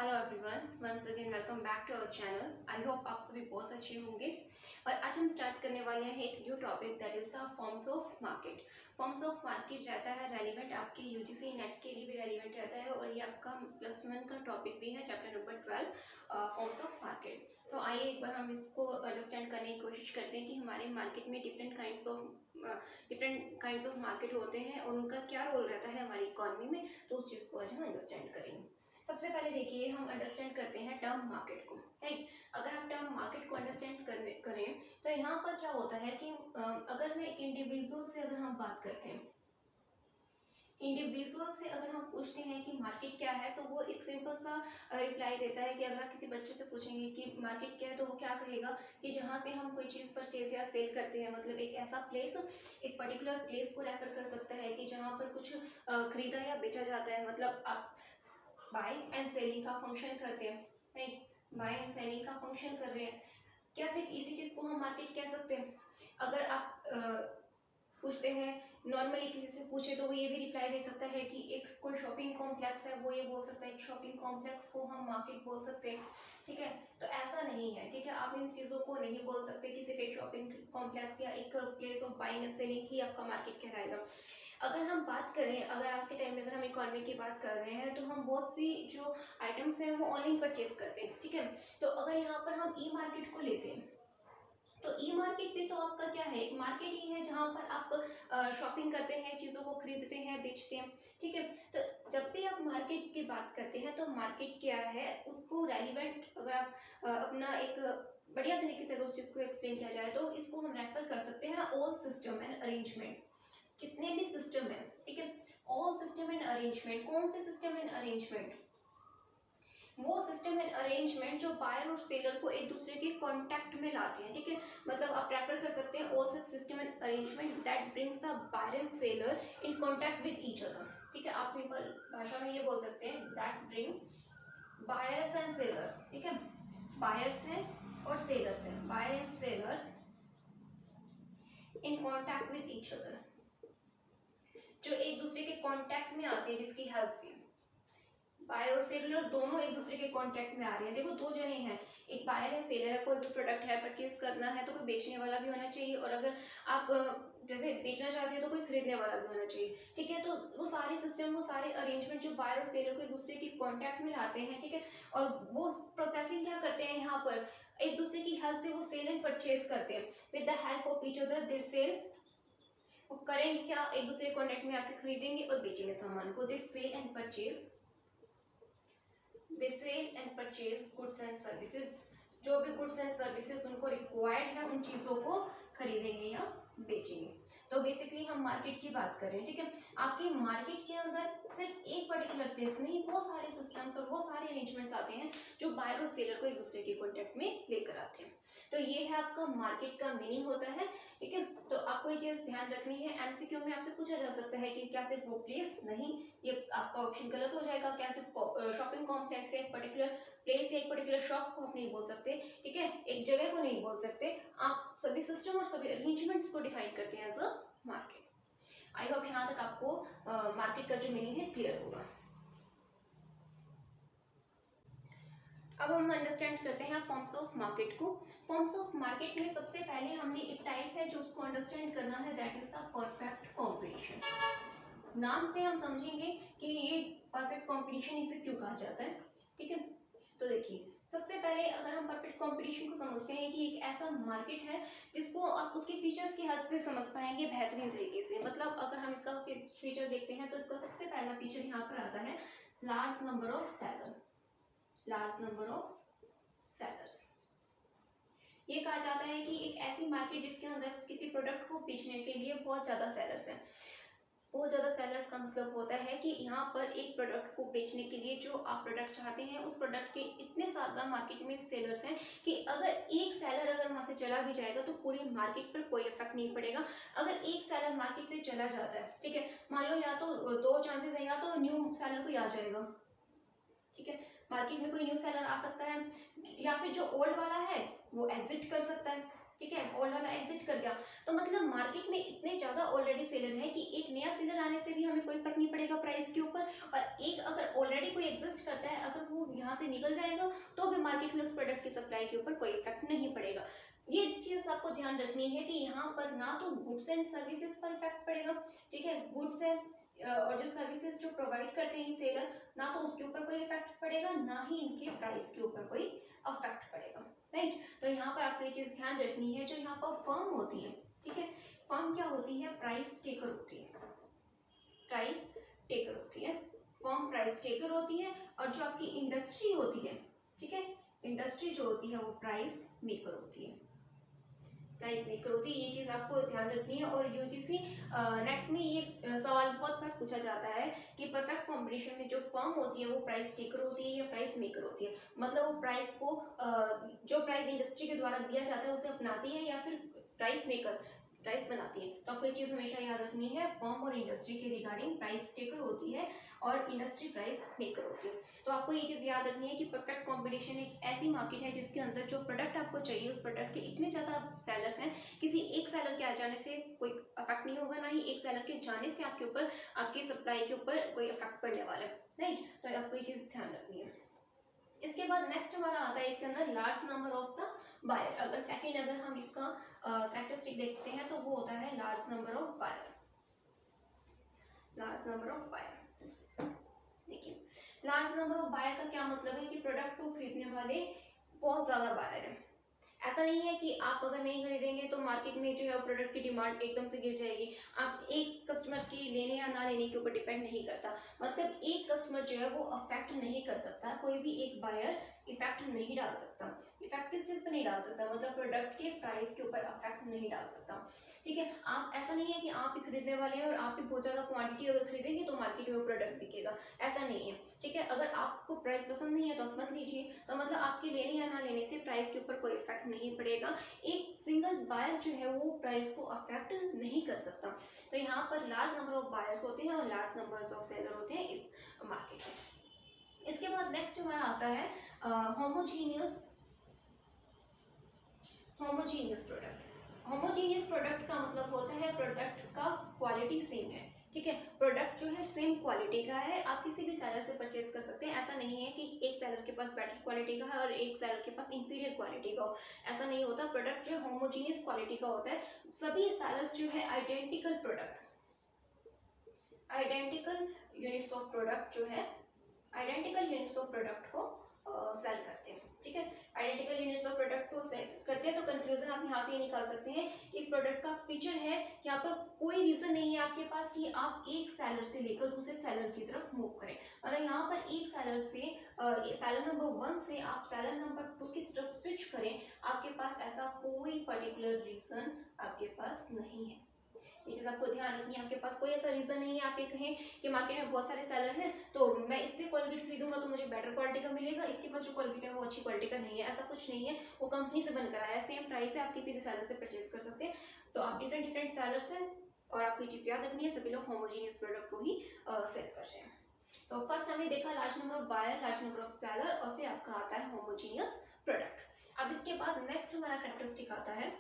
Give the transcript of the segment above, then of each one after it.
Hello everyone, once again welcome back to our channel. I hope आप सभी बहुत अच्छे होंगे। और आज हम स्टार्ट करने वाले हैं एक new topic, that is the forms of market. Forms of market रहता है रेलिवेंट, आपके यूजीसी नेट के लिए भी रेलिवेंट रहता है और ये आपका +1 का टॉपिक भी है, chapter number 12 forms of market. तो आइए एक बार हम इसको अंडरस्टैंड करने की कोशिश करते हैं कि हमारे मार्केट में डिफरेंट काइंड्स ऑफ मार्केट होते हैं और उनका क्या रोल रहता है हमारी इकॉनमी में। तो उस चीज़ को आज हम अंडरस्टैंड करेंगे। सबसे पहले देखिए, हम अंडरस्टैंड करते हैं टर्म मार्केट को, राइट। अगर आप टर्म मार्केट को अंडरस्टैंड करें तो यहाँ पर क्या होता है कि अगर मैं एक इंडिविजुअल से अगर हम बात करते हैं, इंडिविजुअल से अगर हम पूछते हैं कि मार्केट क्या है, तो वो एक सिंपल सा रिप्लाई देता है कि अगर आप किसी बच्चे से पूछेंगे कि मार्केट क्या है, तो वो क्या कहेगा कि जहाँ से हम कोई चीज़ परचेज या सेल करते हैं, मतलब एक ऐसा प्लेस, एक पर्टिकुलर प्लेस को रेफर कर सकता है कि जहाँ पर कुछ खरीदा या बेचा जाता है। मतलब आप बाइंग एंड सेलिंग का फंक्शन करते हैं, राइट। बाइंग एंड सेलिंग का फंक्शन कर रहे हैं, कैसे इसी चीज को हम मार्केट कह सकते हैं। अगर आप पूछते हैं, नॉर्मली किसी से पूछे तो वो ये भी रिप्लाई दे सकता है कि एक कोई शॉपिंग कॉम्प्लेक्स है, वो ये बोल सकता है कि शॉपिंग कॉम्प्लेक्स को हम मार्केट बोल सकते हैं, ठीक है। तो ऐसा नहीं है, ठीक है, आप इन चीज़ों को नहीं बोल सकते कि सिर्फ एक शॉपिंग कॉम्प्लेक्स या एक place of buying and selling ही आपका मार्केट कहलाएगा। अगर हम बात करें, अगर आज के टाइम में अगर हम इकोनॉमी की बात कर रहे हैं, तो हम बहुत सी जो आइटम्स हैं वो ऑनलाइन परचेज करते हैं, ठीक है। तो अगर यहाँ पर हम ई मार्केट को लेते हैं, तो ई मार्केट भी तो आपका क्या है, एक मार्केट ही है जहाँ पर आप शॉपिंग करते हैं, चीज़ों को खरीदते हैं, बेचते हैं, ठीक है। तो जब भी आप मार्केट की बात करते हैं, तो मार्केट क्या है उसको रेलिवेंट, अगर आप अपना एक बढ़िया तरीके से अगर उस चीज़ को एक्सप्लेन किया जाए, तो इसको हम रेफर कर सकते हैं ऑल सिस्टम एंड अरेंजमेंट। जितने भी सिस्टम है, ठीक है, ऑल सिस्टम एंड अरेंजमेंट। कौन से सिस्टम एंड अरेंजमेंट? वो सिस्टम एंड अरेंजमेंट जो बायर और सेलर को एक दूसरे के कांटेक्ट में लाते हैं, ठीक है। मतलब आप रेफर कर सकते हैं all such system and arrangement that brings the buyer and seller in contact with each other, ठीक है। आप सिंपल भाषा में ये बोल सकते हैं that bring buyers and sellers, ठीक है। बायर्स हैं और सेलर्स हैं, buyer and sellers in contact with each other, जो एक दूसरे के कांटेक्ट में आते हैं, जिसकी हेल्प से बायर और सेलर दोनों एक दूसरे के कांटेक्ट में आ रहे हैं। देखो, दो जने हैं, एक बायर है, सेलर है, कोई भी प्रोडक्ट है परचेज करना है तो कोई बेचने वाला भी होना चाहिए, और अगर आप जैसे बेचना चाहते हैं तो कोई खरीदने वाला भी होना चाहिए, ठीक है। तो वो सारे सिस्टम, वो सारे अरेंजमेंट जो बायर और सेलर को एक दूसरे के कांटेक्ट में लाते हैं, ठीक है। और वो प्रोसेसिंग क्या करते हैं, यहाँ पर एक दूसरे की हेल्प से वो सेल एंड परचेज करते हैं। With the help of each other they sell, वो करेंगे क्या, एक दूसरे कॉन्टेक्ट में आके खरीदेंगे और बेचेंगे सामान को। They sell and purchase goods and services. जो भी गुड्स एंड सर्विसेज उनको रिक्वायर्ड है, उन चीजों को खरीदेंगे या बेचेंगे। तो बेसिकली हम मार्केट की बात कर रहे हैं, ठीक है। आपकी मार्केट के अंदर सिर्फ एक पर्टिकुलर प्लेस नहीं, वो सारे सिस्टम्स और वो सारे अरेंजमेंट्स आते हैं जो बायर और सेलर को एक दूसरे के कॉन्टेक्ट में लेकर आते हैं। तो ये है आपका मार्केट का मीनिंग होता है, ठीक है। तो आपको ये चीज ध्यान रखनी है, एमसीक्यू में आपसे पूछा जा सकता है कि क्या सिर्फ वो प्लेस, नहीं, ये आपका ऑप्शन गलत हो जाएगा। क्या सिर्फ शॉपिंग कॉम्प्लेक्स है, पर्टिकुलर प्लेस या एक पर्टिकुलर शॉप को आप नहीं बोल सकते, ठीक है, एक जगह को नहीं बोल सकते। आप सभी सिस्टम और सभी अरेंजमेंट्स को डिफाइन करते हैं as a market. I hope यहाँ तक आपको मार्केट का जो मीनिंग है क्लियर होगा। अब हम अंडरस्टैंड करते हैं फॉर्म्स ऑफ मार्केट को। फॉर्म्स ऑफ मार्केट में सबसे पहले हमने एक टाइप है जो उसको अंडरस्टैंड करना है, that is the perfect competition. नाम से हम समझेंगे कि ये परफेक्ट कंपटीशन इसे क्यों कहा जाता है, ठीक है। तो देखिए, सबसे पहले अगर हम परफेक्ट कंपटीशन को समझते हैं कि एक ऐसा मार्केट है जिसको आप उसके फीचर्स की हेल्प से समझ पाएंगे बेहतरीन तरीके से। मतलब अगर हम इसका फीचर देखते हैं, तो इसका सबसे पहला फीचर यहाँ पर आता है large number of seller, large number of sellers. ये कहा जाता है कि एक ऐसी मार्केट जिसके अंदर किसी प्रोडक्ट को बेचने के लिए बहुत ज़्यादा सेलर्स हैं। बहुत ज़्यादा सेलर्स का मतलब होता है कि यहाँ पर एक प्रोडक्ट को बेचने के लिए जो आप प्रोडक्ट चाहते हैं, उस प्रोडक्ट के इतने ज़्यादा मार्केट में सेलर्स हैं कि अगर एक सेलर अगर वहाँ से चला भी जाएगा तो पूरी मार्केट पर कोई इफेक्ट नहीं पड़ेगा। अगर एक सेलर मार्केट से चला जाता है, ठीक है, मान लो या तो दो चांसेस है, या तो न्यू सेलर कोई आ जाएगा, ठीक है, मार्केट में कोई न्यू सेलर आ सकता है, या फिर जो ओल्ड वाला है वो एग्जिट कर सकता है, ठीक है, ओल्ड वाला एग्जिट कर गया। तो मतलब मार्केट में इतने ज्यादा ऑलरेडी सेलर है कि एक नया सेलर आने से भी हमें कोई फर्क नहीं पड़ेगा प्राइस के ऊपर। और एक अगर ऑलरेडी कोई एग्जिस्ट करता है, अगर वो यहाँ यहाँ से निकल जाएगा तो भी मार्केट में उस प्रोडक्ट की सप्लाई के ऊपर कोई इफेक्ट नहीं पड़ेगा। ये चीज आपको ध्यान रखनी है कि यहाँ पर ना तो गुड्स एंड सर्विसेज पर इफेक्ट पड़ेगा, ठीक है, गुड्स है और जो सर्विसेज जो प्रोवाइड करते हैं सेलर, ना तो उसके ऊपर कोई इफेक्ट पड़ेगा, ना ही इनके प्राइस के ऊपर कोई इफेक्ट पड़ेगा, राइट। तो यहाँ पर आपको ये चीज ध्यान रखनी है, जो यहाँ पर फर्म होती है, ठीक है, फर्म क्या होती है, प्राइस टेकर होती है, प्राइस टेकर होती है, फर्म प्राइस टेकर होती है। और जो आपकी इंडस्ट्री होती है, ठीक है, इंडस्ट्री जो होती है वो प्राइस मेकर होती है, प्राइस मेकर होती है। ये चीज आपको ध्यान रखनी है। और यूजीसी नेट में ये सवाल बहुत बार पूछा जाता है कि परफेक्ट कॉम्पिटिशन में जो फर्म होती है वो प्राइस टेकर होती है या प्राइस मेकर होती है, मतलब वो प्राइस को जो प्राइस इंडस्ट्री के द्वारा दिया जाता है उसे अपनाती है या फिर प्राइस मेकर प्राइस बनाती है। तो आपको ये चीज हमेशा याद रखनी है, फर्म और इंडस्ट्री के रिगार्डिंग प्राइस टेकर होती है और इंडस्ट्री प्राइस मेकर होती है। तो आपको ये चीज याद रखनी है कि परफेक्ट कंपटीशन एक ऐसी मार्केट है जिसके अंदर जो प्रोडक्ट आपको चाहिए उस प्रोडक्ट के इतने ज्यादा सेलर्स हैं, किसी एक सेलर के आ जाने से कोई इफेक्ट नहीं होगा, ना ही एक सेलर के जाने से आपके ऊपर, आपकी सप्लाई के ऊपर कोई इफेक्ट पड़ने वाला है, राइट। तो आपको ये चीज ध्यान रखनी है। इसके बाद नेक्स्ट हमारा आता है इसके अंदर large number of the buyer. अगर सेकंड अगर हम इसका कैरेक्टरिस्टिक देखते हैं तो वो होता है large number of buyer, large number of buyer. देखिए लार्ज नंबर ऑफ बायर का क्या मतलब है कि प्रोडक्ट को खरीदने वाले बहुत ज्यादा बायर हैं। ऐसा नहीं है कि आप अगर नहीं खरीदेंगे तो मार्केट में जो है प्रोडक्ट की डिमांड एकदम से गिर जाएगी। आप एक कस्टमर की लेने या ना लेने के ऊपर डिपेंड नहीं करता, मतलब एक कस्टमर जो है वो अफेक्ट नहीं कर सकता, कोई भी एक बायर इफेक्ट नहीं डाल सकता। इफेक्ट किस चीज पर नहीं डाल सकता, मतलब प्रोडक्ट के प्राइस के ऊपर इफेक्ट नहीं डाल सकता, ठीक है। आप ऐसा नहीं है कि आप ही खरीदने वाले हैं और आप भी बहुत ज्यादा क्वांटिटी अगर खरीदेंगे तो मार्केट में वो प्रोडक्ट बिकेगा, ऐसा नहीं है, ठीक है। अगर आपको प्राइस पसंद नहीं है तो आप मत लीजिए, तो मतलब आपके लेने या ना लेने से प्राइस के ऊपर कोई इफेक्ट नहीं पड़ेगा। एक सिंगल बायर जो है वो प्राइस को अफेक्ट नहीं कर सकता। तो यहाँ पर लार्ज नंबर ऑफ बायर्स होते हैं और लार्ज नंबर ऑफ सेलर होते हैं इस मार्केट में। इसके बाद नेक्स्ट हमारा आता है होमोजीनियस प्रोडक्ट। होमोजीनियस प्रोडक्ट का मतलब होता है प्रोडक्ट का क्वालिटी सेम है, ठीक है, प्रोडक्ट जो है सेम क्वालिटी का है, आप किसी भी सेलर से परचेज कर सकते हैं। ऐसा नहीं है कि एक सेलर के पास बेटर क्वालिटी का है और एक सेलर के पास इंफीरियर क्वालिटी का हो, ऐसा नहीं होता। प्रोडक्ट जो है होमोजीनियस क्वालिटी का होता है। सभी सेलर्स जो है identical product, identical units of product जो है आइडेंटिकल यूनिट्स ऑफ प्रोडक्ट को सेल करते हैं, ठीक है, आइडेंटिकल यूनिट्स ऑफ प्रोडक्ट को सेल करते हैं। तो कंफ्यूजन आप यहाँ से ये निकाल सकते हैं कि इस प्रोडक्ट का फीचर है, यहाँ पर कोई रीजन नहीं है आपके पास कि आप एक सेलर से लेकर दूसरे सेलर की तरफ मूव करें, मतलब यहाँ पर एक सेलर से सेलर नंबर 1 से आप सेलर नंबर 2 की तरफ स्विच करें, आपके पास ऐसा कोई पर्टिकुलर रीजन आपके पास नहीं है। ये चीज आपको ध्यान रखनी है, आपके पास कोई ऐसा रीजन नहीं है आप ये कहें कि मार्केट में बहुत सारे सेलर हैं तो मैं इससे कोलगेट खरीदूंगा तो मुझे बेटर क्वालिटी का मिलेगा, इसके पास जो कोलगेट है वो अच्छी क्वालिटी का नहीं है, ऐसा कुछ नहीं है। वो कंपनी से बनकर आया है, सेम प्राइस है, आप किसी भी सेलर से परचेज कर सकते हैं। तो आप डिफरेंट सेलर्स हैं और आपको ये चीज याद रखनी है, सभी लोग होमोजीनियस प्रोडक्ट को ही सेल कर रहे हैं। तो फर्स्ट हमने देखा large number of buyer, large number of seller, और फिर आपका आता है होमोजीनियस प्रोडक्ट। अब इसके बाद नेक्स्ट हमारा कैरेक्टरिस्टिक आता है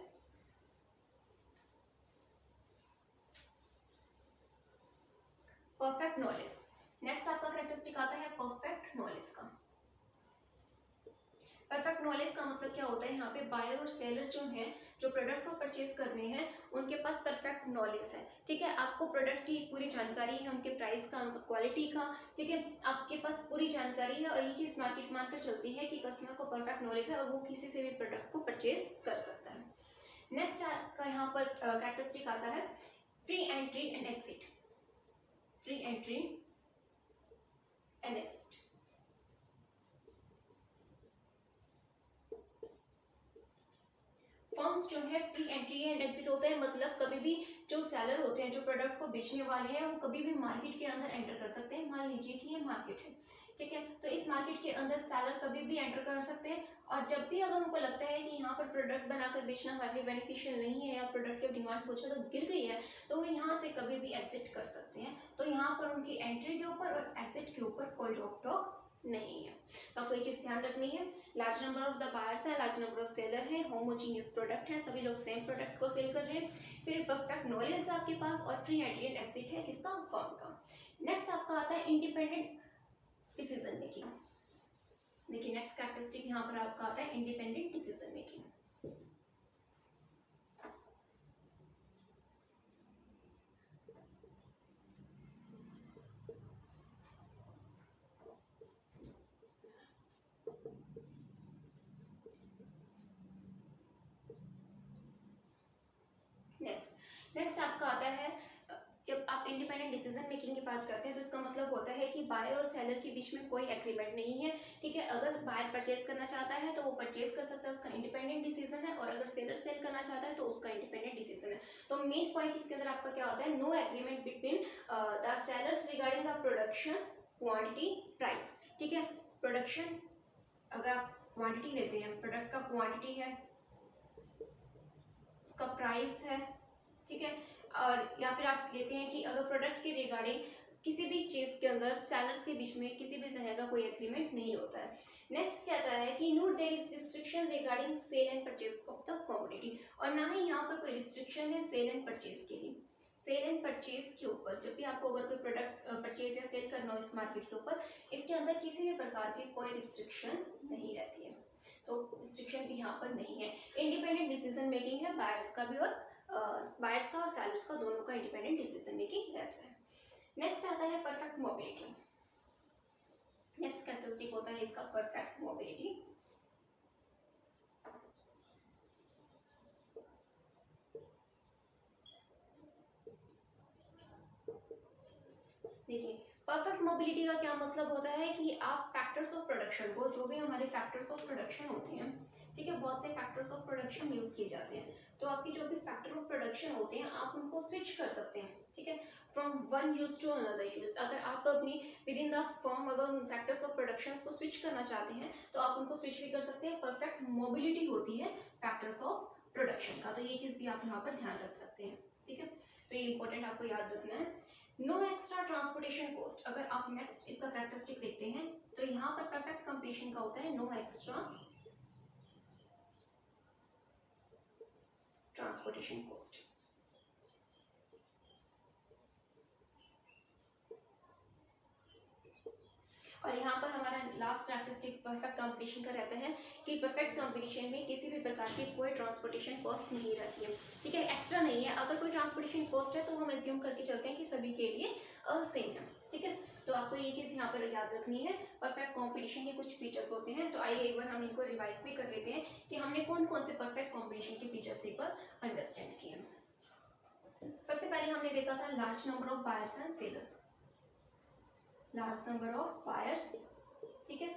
परफेक्ट नॉलेज। नेक्स्ट आपका कैरेक्टरिस्टिक आता है परफेक्ट नॉलेज का। परफेक्ट नॉलेज का मतलब क्या होता है, यहाँ पे बायर और सेलर जो हैं, जो प्रोडक्ट को परचेज करने हैं, उनके पास परफेक्ट नॉलेज है, ठीक है। आपको प्रोडक्ट की पूरी जानकारी है, उनके प्राइस का, उनका क्वालिटी का, ठीक है, आपके पास पूरी जानकारी है। और ये चीज मार्केट मानकर चलती है कि कस्टमर को परफेक्ट नॉलेज है और वो किसी से भी प्रोडक्ट को परचेज कर सकता है। नेक्स्ट आपका यहाँ पर कैरेक्टरिस्टिक आता है free entry and exit. Free entry and exit. Firms जो है फ्री एंट्री एंड एग्जिट होते हैं, मतलब कभी भी जो सेलर होते हैं, जो प्रोडक्ट को बेचने वाले हैं, वो कभी भी मार्केट के अंदर एंटर कर सकते हैं। मान लीजिए कि ये मार्केट है, ठीक है, तो इस मार्केट के अंदर सेलर कभी भी एंटर कर सकते हैं और जब भी अगर उनको लगता है कि यहाँ पर प्रोडक्ट बनाकर बेचना हमारे लिए बेनिफिशियल नहीं है या प्रोडक्ट की डिमांड बहुत ज़्यादा गिर गई है, तो वो यहाँ से कभी भी एग्जिट कर सकते हैं। तो यहाँ पर उनकी एंट्री के ऊपर और एग्जिट के ऊपर कोई रोक टोक नहीं है। तो आपको ये चीज ध्यान रखनी है। Large number of the buyers है, लार्ज नंबर ऑफ सेलर है, होमोजीनियस प्रोडक्ट है, सभी लोग सेम प्रोडक्ट को सेल कर रहे हैं, फिर परफेक्ट नॉलेज है आपके पास और फ्री एंट्री एंड एग्जिट है किसका, फर्म का। नेक्स्ट आपका आता है independent decision making. Next characteristic यहाँ पर आपका आता है इंडिपेंडेंट डिसीजन मेकिंग। नेक्स्ट आपका आता है, जब आप इंडिपेंडेंट डिसीजन मेकिंग की बात करते हैं तो इसका मतलब होता है कि बायर और सेलर के बीच में कोई एग्रीमेंट नहीं है, ठीक है। अगर बायर परचेज करना चाहता है तो वो परचेज कर सकता है, उसका इंडिपेंडेंट डिसीजन है, और अगर सेलर सेल करना चाहता है तो उसका इंडिपेंडेंट डिसीजन है। तो मेन पॉइंट इसके अंदर आपका क्या होता है, no agreement between the sellers regarding the production quantity price, ठीक है। प्रोडक्शन, अगर आप क्वांटिटी लेते हैं, प्रोडक्ट का क्वांटिटी है, उसका प्राइस है, ठीक है। और या फिर आप लेते हैं कि अगर प्रोडक्ट के रिगार्डिंग किसी भी चीज के अंदर सेलर्स के बीच में किसी भी तरह का कोई एग्रीमेंट नहीं होता है। नेक्स्ट कहता है कि not there is restriction regarding sale and purchase of the commodity, और ना ही यहाँ पर कोई रिस्ट्रिक्शन है सेल एंड परचेज के लिए। सेल एंड परचेज के ऊपर जब भी आपको अगर कोई प्रोडक्ट परचेज या सेल करना हो इस मार्केट के ऊपर, इसके अंदर किसी भी प्रकार की कोई रिस्ट्रिक्शन नहीं रहती है, तो रिस्ट्रिक्शन भी यहाँ पर नहीं है। इंडिपेंडेंट डिसीजन मेकिंग है बायर्स का भी, और बायर्स का और सेलर्स का दोनों का इंडिपेंडेंट डिसीजन मेकिंग रहता है। नेक्स्ट आता है परफेक्ट मोबिलिटी। नेक्स्ट कैरेक्टरिस्टिक होता है इसका परफेक्ट मोबिलिटी। देखिए, परफेक्ट मोबिलिटी का क्या मतलब होता है कि आप फैक्टर्स ऑफ प्रोडक्शन को, जो भी हमारे फैक्टर्स ऑफ प्रोडक्शन होते हैं, ठीक है, बहुत से फैक्टर्स ऑफ प्रोडक्शन यूज किए जाते हैं, तो आपकी जो भी फैक्टर ऑफ प्रोडक्शन होते हैं आप उनको स्विच कर सकते हैं, ठीक है, from one use to another use. अगर आप अपनी विद इन द फॉर्म अगर उन फैक्टर्स ऑफ प्रोडक्शन को स्विच करना चाहते हैं तो आप उनको स्विच भी कर सकते हैं। परफेक्ट मोबिलिटी होती है फैक्टर्स ऑफ प्रोडक्शन का, तो ये चीज भी आप यहाँ पर ध्यान रख सकते हैं, ठीक है। तो ये इंपॉर्टेंट आपको याद रखना है। नो एक्स्ट्रा ट्रांसपोर्टेशन कॉस्ट, अगर आप नेक्स्ट इसका कैरेक्टरिस्टिक देखते हैं तो यहाँ पर परफेक्ट कंप्लीशन का होता है नो एक्स्ट्रा ट्रांसपोर्टेशन कॉस्ट। और यहाँ पर हमारा लास्ट कैरेक्टरिस्टिक परफेक्ट कंपटीशन का रहता है कि परफेक्ट कंपटीशन में किसी भी प्रकार की कोई ट्रांसपोर्टेशन कॉस्ट नहीं रहती है, ठीक है, एक्स्ट्रा नहीं है। अगर कोई ट्रांसपोर्टेशन कॉस्ट है तो हम एज्यूम करके चलते हैं कि सभी के लिए सेम है, ठीक है। तो आपको ये चीज़ यहाँ पर याद रखनी है। परफेक्ट कॉम्पिटिशन के कुछ फीचर्स होते हैं, तो आइए एक बार हम इनको रिवाइज भी कर लेते हैं कि हमने कौन कौन से परफेक्ट कॉम्पिटिशन के फीचर्स एक बार अंडरस्टैंड किए। सबसे पहले हमने देखा था large number of buyers and seller, large number of buyers, ठीक है,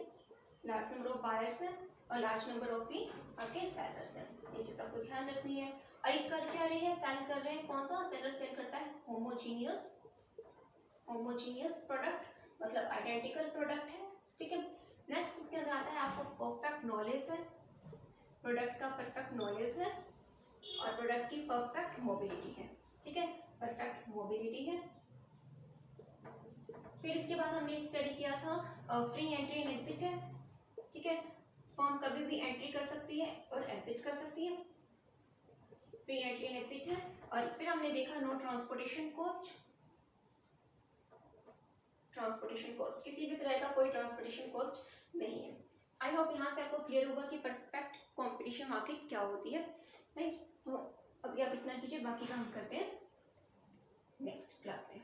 लार्ज नंबर ऑफ बायर्स है और लार्ज नंबर ऑफ भी आपके सेलर्स हैं, ये चीज आपको ध्यान रखनी है। और एक कर क्या रही है, सेल कर रहे हैं, कौन सा सेलर सेल करता है होमोजीनियस, होमोजीनियस प्रोडक्ट, मतलब आइडेंटिकल प्रोडक्ट है, ठीक है। नेक्स्ट इसके अंदर आता है आपको परफेक्ट नॉलेज है, प्रोडक्ट का परफेक्ट नॉलेज है और प्रोडक्ट की परफेक्ट मोबिलिटी है, ठीक है, परफेक्ट मोबिलिटी है। फिर इसके बाद हमने एक स्टडी किया था फ्री एंट्री एंड एग्जिट है, ठीक है, फर्म कभी भी एंट्री कर सकती है और एग्जिट कर सकती है, फ्री एंट्री एंड एग्जिट है। और फिर हमने देखा no transportation cost, transportation cost किसी भी तरह का कोई ट्रांसपोर्टेशन कॉस्ट नहीं है। आई होप यहाँ से आपको क्लियर होगा कि परफेक्ट कंपटीशन मार्केट क्या होती है, राइट। तो अभी आप इतना कीजिए, बाकी का हम करते हैं नेक्स्ट क्लास में।